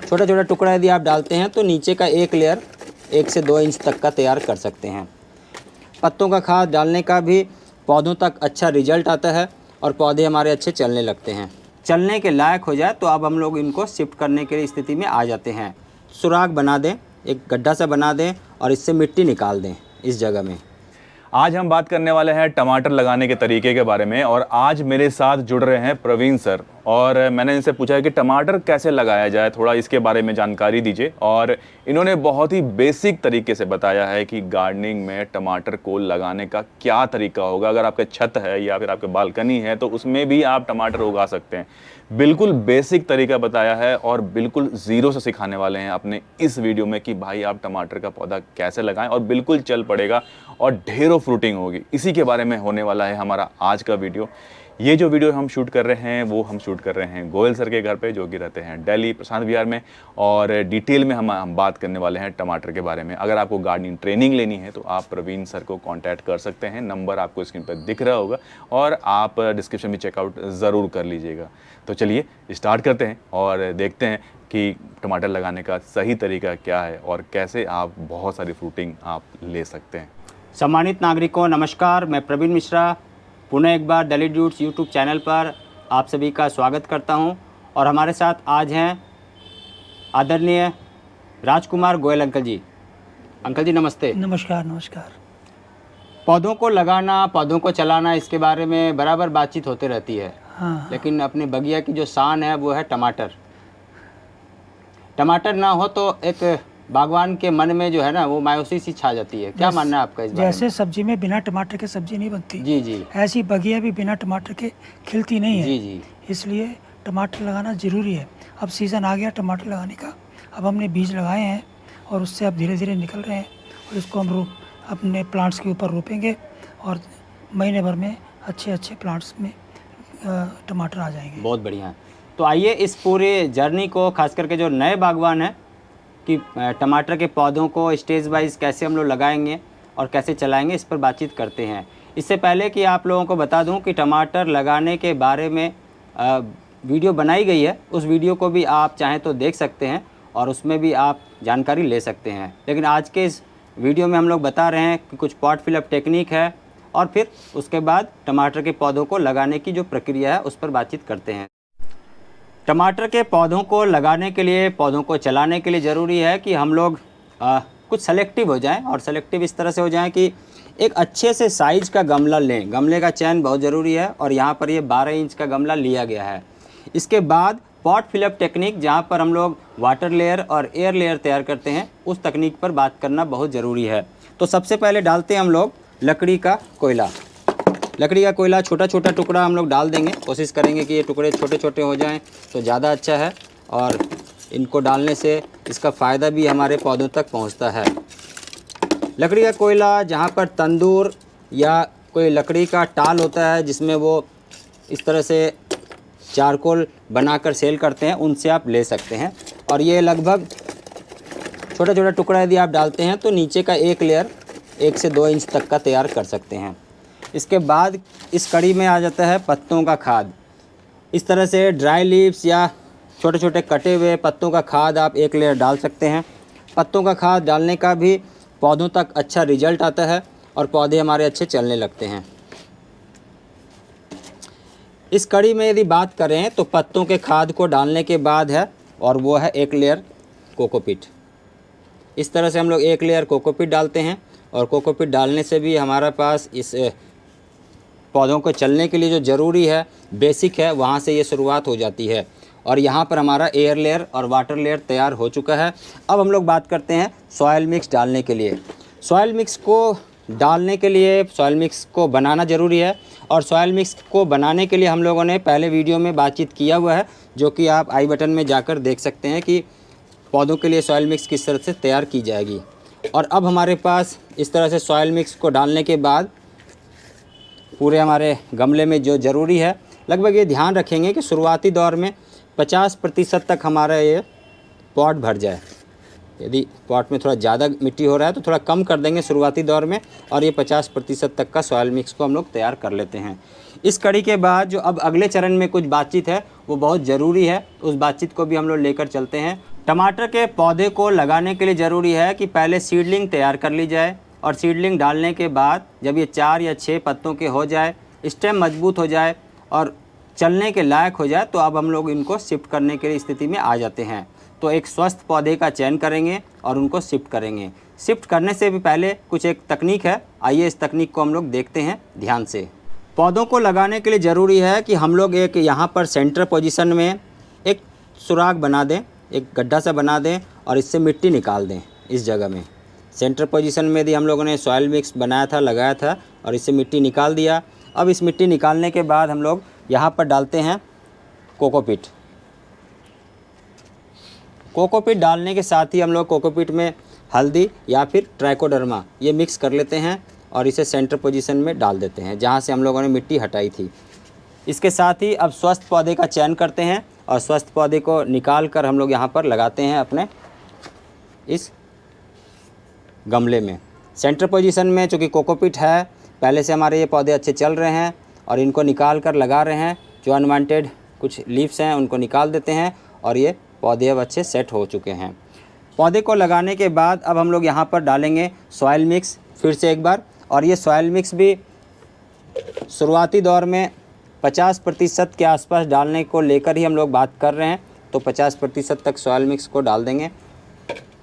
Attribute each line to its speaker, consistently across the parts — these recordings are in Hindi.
Speaker 1: छोटा छोटा टुकड़ा यदि आप डालते हैं तो नीचे का एक लेयर 1 से 2 इंच तक का तैयार कर सकते हैं। पत्तों का खाद डालने का भी पौधों तक अच्छा रिजल्ट आता है और पौधे हमारे अच्छे चलने लगते हैं। चलने के लायक हो जाए तो अब हम लोग इनको शिफ्ट करने की स्थिति में आ जाते हैं। सुराख बना दें, एक गड्ढा सा बना दें और इससे मिट्टी निकाल दें इस जगह में।
Speaker 2: आज हम बात करने वाले हैं टमाटर लगाने के तरीके के बारे में और आज मेरे साथ जुड़ रहे हैं प्रवीण सर और मैंने इनसे पूछा है कि टमाटर कैसे लगाया जाए, थोड़ा इसके बारे में जानकारी दीजिए। और इन्होंने बहुत ही बेसिक तरीके से बताया है कि गार्डनिंग में टमाटर को लगाने का क्या तरीका होगा। अगर आपके छत है या फिर आपके बालकनी है तो उसमें भी आप टमाटर उगा सकते हैं। बिल्कुल बेसिक तरीका बताया है और बिल्कुल ज़ीरो से सिखाने वाले हैं अपने इस वीडियो में कि भाई आप टमाटर का पौधा कैसे लगाएं और बिल्कुल चल पड़ेगा और ढेरों फ्रूटिंग होगी। इसी के बारे में होने वाला है हमारा आज का वीडियो। ये जो वीडियो हम शूट कर रहे हैं वो हम शूट कर रहे हैं गोयल सर के घर पे, जो कि रहते हैं दिल्ली प्रशांत विहार में, और डिटेल में हम बात करने वाले हैं टमाटर के बारे में। अगर आपको गार्डनिंग ट्रेनिंग लेनी है तो आप प्रवीण सर को कांटेक्ट कर सकते हैं। नंबर आपको स्क्रीन पर दिख रहा होगा और आप डिस्क्रिप्शन में चेकआउट ज़रूर कर लीजिएगा। तो चलिए स्टार्ट करते हैं और देखते हैं कि टमाटर लगाने का सही तरीका क्या है और कैसे आप बहुत सारी फ्रूटिंग आप ले सकते हैं।
Speaker 1: सम्मानित नागरिकों, नमस्कार। मैं प्रवीण मिश्रा पुनः एक बार दिल्ली ड्यूट्स यूट्यूब चैनल पर आप सभी का स्वागत करता हूं और हमारे साथ आज हैं आदरणीय राजकुमार गोयल अंकल जी। अंकल जी नमस्ते।
Speaker 3: नमस्कार। नमस्कार।
Speaker 1: पौधों को लगाना, पौधों को चलाना, इसके बारे में बराबर बातचीत होती रहती है।
Speaker 3: हाँ।
Speaker 1: लेकिन अपने बगिया की जो शान है वो है टमाटर। टमाटर ना हो तो एक बागवान के मन में जो है ना वो मायूसी सी छा जाती है। क्या मानना है आपका इस बारे में?
Speaker 3: जैसे सब्जी में बिना टमाटर के सब्जी नहीं बनती,
Speaker 1: जी जी,
Speaker 3: ऐसी बगिया भी बिना टमाटर के खिलती नहीं है।
Speaker 1: जी जी,
Speaker 3: इसलिए टमाटर लगाना ज़रूरी है। अब सीज़न आ गया टमाटर लगाने का। अब हमने बीज लगाए हैं और उससे अब धीरे धीरे निकल रहे हैं और इसको हम अपने प्लांट्स के ऊपर रोपेंगे और महीने भर में अच्छे अच्छे प्लांट्स में टमाटर आ जाएंगे।
Speaker 1: बहुत बढ़िया। तो आइए इस पूरे जर्नी को, खास करके जो नए बागवान हैं, कि टमाटर के पौधों को स्टेज वाइज कैसे हम लोग लगाएंगे और कैसे चलाएंगे, इस पर बातचीत करते हैं। इससे पहले कि आप लोगों को बता दूं कि टमाटर लगाने के बारे में वीडियो बनाई गई है, उस वीडियो को भी आप चाहें तो देख सकते हैं और उसमें भी आप जानकारी ले सकते हैं। लेकिन आज के इस वीडियो में हम लोग बता रहे हैं कि कुछ पॉट फिलअप टेक्निक है और फिर उसके बाद टमाटर के पौधों को लगाने की जो प्रक्रिया है उस पर बातचीत करते हैं। टमाटर के पौधों को लगाने के लिए, पौधों को चलाने के लिए ज़रूरी है कि हम लोग कुछ सेलेक्टिव हो जाएं और सेलेक्टिव इस तरह से हो जाएं कि एक अच्छे से साइज़ का गमला लें। गमले का चयन बहुत ज़रूरी है और यहाँ पर ये 12 इंच का गमला लिया गया है। इसके बाद पॉट फिलअप टेक्निक, जहाँ पर हम लोग वाटर लेयर और एयर लेयर तैयार करते हैं, उस तकनीक पर बात करना बहुत ज़रूरी है। तो सबसे पहले डालते हैं हम लोग लकड़ी का कोयला। लकड़ी का कोयला छोटा छोटा टुकड़ा हम लोग डाल देंगे। कोशिश करेंगे कि ये टुकड़े छोटे छोटे हो जाएं तो ज़्यादा अच्छा है और इनको डालने से इसका फ़ायदा भी हमारे पौधों तक पहुंचता है। लकड़ी का कोयला, जहां पर तंदूर या कोई लकड़ी का टाल होता है जिसमें वो इस तरह से चारकोल बनाकर सेल करते हैं, उनसे आप ले सकते हैं। और ये लगभग छोटा छोटा टुकड़ा यदि आप डालते हैं तो नीचे का एक लेयर 1 से 2 इंच तक का तैयार कर सकते हैं। इसके बाद इस कड़ी में आ जाता है पत्तों का खाद। इस तरह से ड्राई लीव्स या छोटे छोटे कटे हुए पत्तों का खाद आप एक लेयर डाल सकते हैं। पत्तों का खाद डालने का भी पौधों तक अच्छा रिजल्ट आता है और पौधे हमारे अच्छे चलने लगते हैं। इस कड़ी में यदि बात करें तो पत्तों के खाद को डालने के बाद है और वो है एक लेयर कोकोपीट। इस तरह से हम लोग एक लेयर कोकोपीट डालते हैं और कोकोपीट डालने से भी हमारे पास इस पौधों को चलने के लिए जो ज़रूरी है, बेसिक है, वहाँ से ये शुरुआत हो जाती है। और यहाँ पर हमारा एयर लेयर और वाटर लेयर तैयार हो चुका है। अब हम लोग बात करते हैं सॉयल मिक्स डालने के लिए। सॉयल मिक्स को डालने के लिए सॉयल मिक्स को बनाना ज़रूरी है और सॉयल मिक्स को बनाने के लिए हम लोगों ने पहले वीडियो में बातचीत किया हुआ है, जो कि आप आई बटन में जाकर देख सकते हैं कि पौधों के लिए सॉयल मिक्स किस तरह से तैयार की जाएगी। और अब हमारे पास इस तरह से सॉयल मिक्स को डालने के बाद पूरे हमारे गमले में जो ज़रूरी है, लगभग ये ध्यान रखेंगे कि शुरुआती दौर में 50% तक हमारा ये पॉट भर जाए। यदि पॉट में थोड़ा ज़्यादा मिट्टी हो रहा है तो थोड़ा कम कर देंगे शुरुआती दौर में और ये 50% तक का सॉयल मिक्स को हम लोग तैयार कर लेते हैं। इस कड़ी के बाद जो अब अगले चरण में कुछ बातचीत है वो बहुत ज़रूरी है। उस बातचीत को भी हम लोग लेकर चलते हैं। टमाटर के पौधे को लगाने के लिए ज़रूरी है कि पहले सीडलिंग तैयार कर ली जाए, और सीडलिंग डालने के बाद जब ये 4 या 6 पत्तों के हो जाए, स्टेम मजबूत हो जाए और चलने के लायक हो जाए, तो अब हम लोग इनको शिफ्ट करने के स्थिति में आ जाते हैं। तो एक स्वस्थ पौधे का चयन करेंगे और उनको शिफ्ट करेंगे। शिफ्ट करने से भी पहले कुछ एक तकनीक है, आइए इस तकनीक को हम लोग देखते हैं ध्यान से। पौधों को लगाने के लिए ज़रूरी है कि हम लोग एक यहाँ पर सेंटर पोजीशन में एक सुराख बना दें, एक गड्ढा सा बना दें और इससे मिट्टी निकाल दें। इस जगह में सेंटर पोजीशन में यदि हम लोगों ने सॉइल मिक्स बनाया था, लगाया था और इससे मिट्टी निकाल दिया। अब इस मिट्टी निकालने के बाद हम लोग यहाँ पर डालते हैं कोकोपीट। कोकोपीट डालने के साथ ही हम लोग कोकोपीट में हल्दी या फिर ट्राइकोडर्मा ये मिक्स कर लेते हैं और इसे सेंटर पोजीशन में डाल देते हैं जहाँ से हम लोगों ने मिट्टी हटाई थी। इसके साथ ही अब स्वस्थ पौधे का चयन करते हैं और स्वस्थ पौधे को निकाल कर हम लोग यहाँ पर लगाते हैं अपने इस गमले में। सेंटर पोजीशन में चूँकि कोकोपीट है, पहले से हमारे ये पौधे अच्छे चल रहे हैं और इनको निकाल कर लगा रहे हैं। जो अनवांटेड कुछ लीव्स हैं उनको निकाल देते हैं और ये पौधे अब अच्छे सेट हो चुके हैं। पौधे को लगाने के बाद अब हम लोग यहाँ पर डालेंगे सॉइल मिक्स फिर से एक बार, और ये सॉइल मिक्स भी शुरुआती दौर में 50% के आसपास डालने को लेकर ही हम लोग बात कर रहे हैं। तो 50% तक सॉइल मिक्स को डाल देंगे।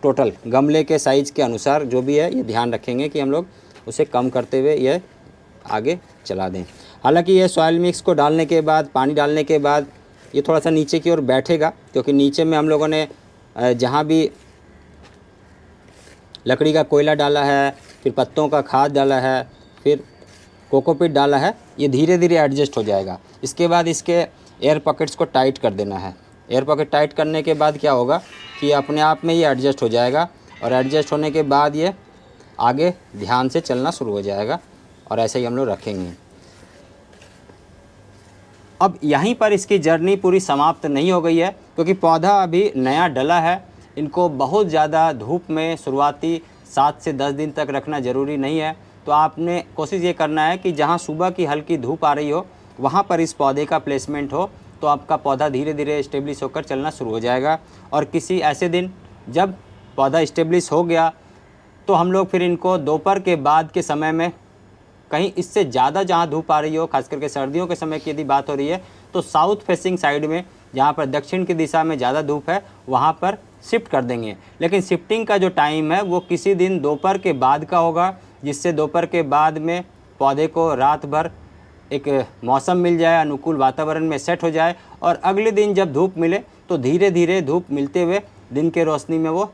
Speaker 1: टोटल गमले के साइज़ के अनुसार जो भी है ये ध्यान रखेंगे कि हम लोग उसे कम करते हुए ये आगे चला दें। हालांकि ये सॉइल मिक्स को डालने के बाद, पानी डालने के बाद ये थोड़ा सा नीचे की ओर बैठेगा, क्योंकि नीचे में हम लोगों ने जहाँ भी लकड़ी का कोयला डाला है, फिर पत्तों का खाद डाला है, फिर कोकोपीट डाला है, ये धीरे धीरे एडजस्ट हो जाएगा। इसके बाद इसके एयर पॉकेट्स को टाइट कर देना है। एयर पॉकेट टाइट करने के बाद क्या होगा कि अपने आप में ये एडजस्ट हो जाएगा, और एडजस्ट होने के बाद ये आगे ध्यान से चलना शुरू हो जाएगा, और ऐसे ही हम लोग रखेंगे। अब यहीं पर इसकी जर्नी पूरी समाप्त नहीं हो गई है, क्योंकि पौधा अभी नया डला है। इनको बहुत ज़्यादा धूप में शुरुआती 7 से 10 दिन तक रखना ज़रूरी नहीं है। तो आपने कोशिश ये करना है कि जहाँ सुबह की हल्की धूप आ रही हो वहाँ पर इस पौधे का प्लेसमेंट हो, तो आपका पौधा धीरे धीरे इस्टेब्लिश होकर चलना शुरू हो जाएगा। और किसी ऐसे दिन जब पौधा इस्टेब्लिश हो गया तो हम लोग फिर इनको दोपहर के बाद के समय में कहीं इससे ज़्यादा जहाँ धूप आ रही हो, खास करके सर्दियों के समय की यदि बात हो रही है, तो साउथ फेसिंग साइड में जहाँ पर दक्षिण की दिशा में ज़्यादा धूप है वहाँ पर शिफ्ट कर देंगे। लेकिन शिफ्टिंग का जो टाइम है वो किसी दिन दोपहर के बाद का होगा, जिससे दोपहर के बाद में पौधे को रात भर एक मौसम मिल जाए, अनुकूल वातावरण में सेट हो जाए, और अगले दिन जब धूप मिले तो धीरे धीरे धूप मिलते हुए दिन के रोशनी में वो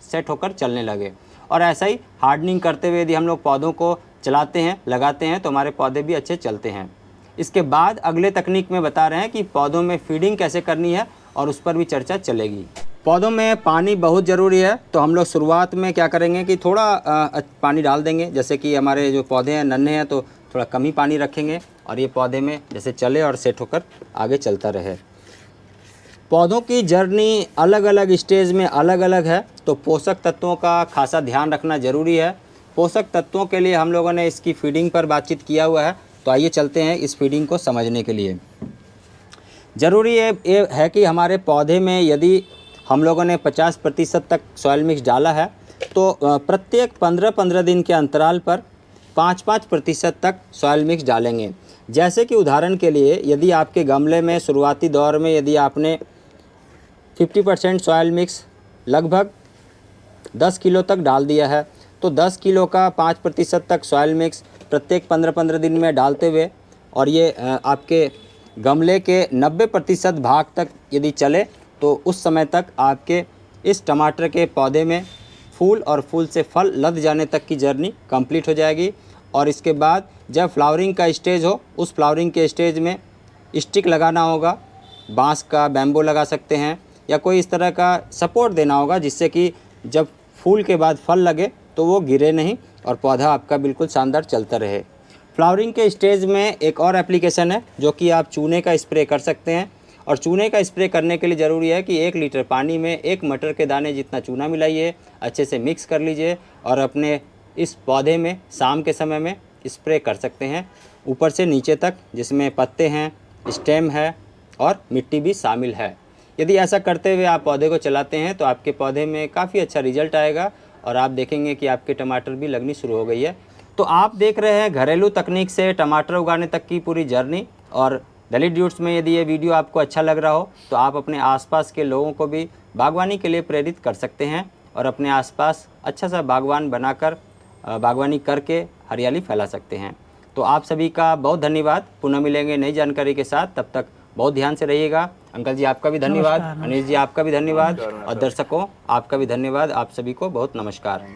Speaker 1: सेट होकर चलने लगे। और ऐसा ही हार्डनिंग करते हुए यदि हम लोग पौधों को चलाते हैं, लगाते हैं, तो हमारे पौधे भी अच्छे चलते हैं। इसके बाद अगले तकनीक में बता रहे हैं कि पौधों में फीडिंग कैसे करनी है, और उस पर भी चर्चा चलेगी। पौधों में पानी बहुत ज़रूरी है, तो हम लोग शुरुआत में क्या करेंगे कि थोड़ा पानी डाल देंगे। जैसे कि हमारे जो पौधे हैं नन्हे हैं तो थोड़ा कम ही पानी रखेंगे, और ये पौधे में जैसे चले और सेट होकर आगे चलता रहे। पौधों की जर्नी अलग अलग स्टेज में अलग अलग है, तो पोषक तत्वों का खासा ध्यान रखना ज़रूरी है। पोषक तत्वों के लिए हम लोगों ने इसकी फीडिंग पर बातचीत किया हुआ है, तो आइए चलते हैं इस फीडिंग को समझने के लिए। ज़रूरी ये है कि हमारे पौधे में यदि हम लोगों ने 50% तक सॉइल मिक्स डाला है, तो प्रत्येक 15-15 दिन के अंतराल पर 5-5% तक सॉइल मिक्स डालेंगे। जैसे कि उदाहरण के लिए यदि आपके गमले में शुरुआती दौर में यदि आपने 50% सॉइल मिक्स लगभग 10 किलो तक डाल दिया है, तो 10 किलो का 5% तक सॉइल मिक्स प्रत्येक 15-15 दिन में डालते हुए, और ये आपके गमले के 90% भाग तक यदि चले, तो उस समय तक आपके इस टमाटर के पौधे में फूल और फूल से फल लद जाने तक की जर्नी कंप्लीट हो जाएगी। और इसके बाद जब फ्लावरिंग का स्टेज हो, उस फ्लावरिंग के स्टेज में स्टिक लगाना होगा, बांस का बैम्बो लगा सकते हैं, या कोई इस तरह का सपोर्ट देना होगा जिससे कि जब फूल के बाद फल लगे तो वो गिरे नहीं और पौधा आपका बिल्कुल शानदार चलता रहे। फ्लावरिंग के स्टेज में एक और एप्लीकेशन है जो कि आप चूने का स्प्रे कर सकते हैं, और चूने का स्प्रे करने के लिए ज़रूरी है कि 1 लीटर पानी में 1 मटर के दाने जितना चूना मिलाइए, अच्छे से मिक्स कर लीजिए और अपने इस पौधे में शाम के समय में स्प्रे कर सकते हैं, ऊपर से नीचे तक, जिसमें पत्ते हैं, स्टेम है और मिट्टी भी शामिल है। यदि ऐसा करते हुए आप पौधे को चलाते हैं तो आपके पौधे में काफ़ी अच्छा रिजल्ट आएगा और आप देखेंगे कि आपके टमाटर भी लगनी शुरू हो गई है। तो आप देख रहे हैं घरेलू तकनीक से टमाटर उगाने तक की पूरी जर्नी। और दिल्ली ड्यूट्स में यदि ये वीडियो आपको अच्छा लग रहा हो तो आप अपने आसपास के लोगों को भी बागवानी के लिए प्रेरित कर सकते हैं और अपने आसपास अच्छा सा बागवान बनाकर बागवानी करके हरियाली फैला सकते हैं। तो आप सभी का बहुत धन्यवाद। पुनः मिलेंगे नई जानकारी के साथ, तब तक बहुत ध्यान से रहिएगा। अंकल जी आपका भी धन्यवाद,
Speaker 3: नमस्कार,
Speaker 1: अनिल जी आपका भी धन्यवाद और दर्शकों आपका भी धन्यवाद। आप सभी को बहुत नमस्कार।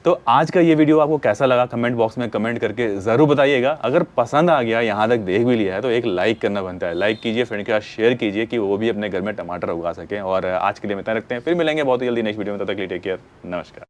Speaker 2: तो आज का ये वीडियो आपको कैसा लगा कमेंट बॉक्स में कमेंट करके ज़रूर बताइएगा। अगर पसंद आ गया, यहाँ तक देख भी लिया है, तो एक लाइक करना बनता है। लाइक कीजिए, फ्रेंड के साथ शेयर कीजिए कि वो भी अपने घर में टमाटर उगा सकें। और आज के लिए इतना रखते हैं, फिर मिलेंगे बहुत ही जल्दी नेक्स्ट वीडियो में। तब तक के लिए टेक केयर, नमस्कार।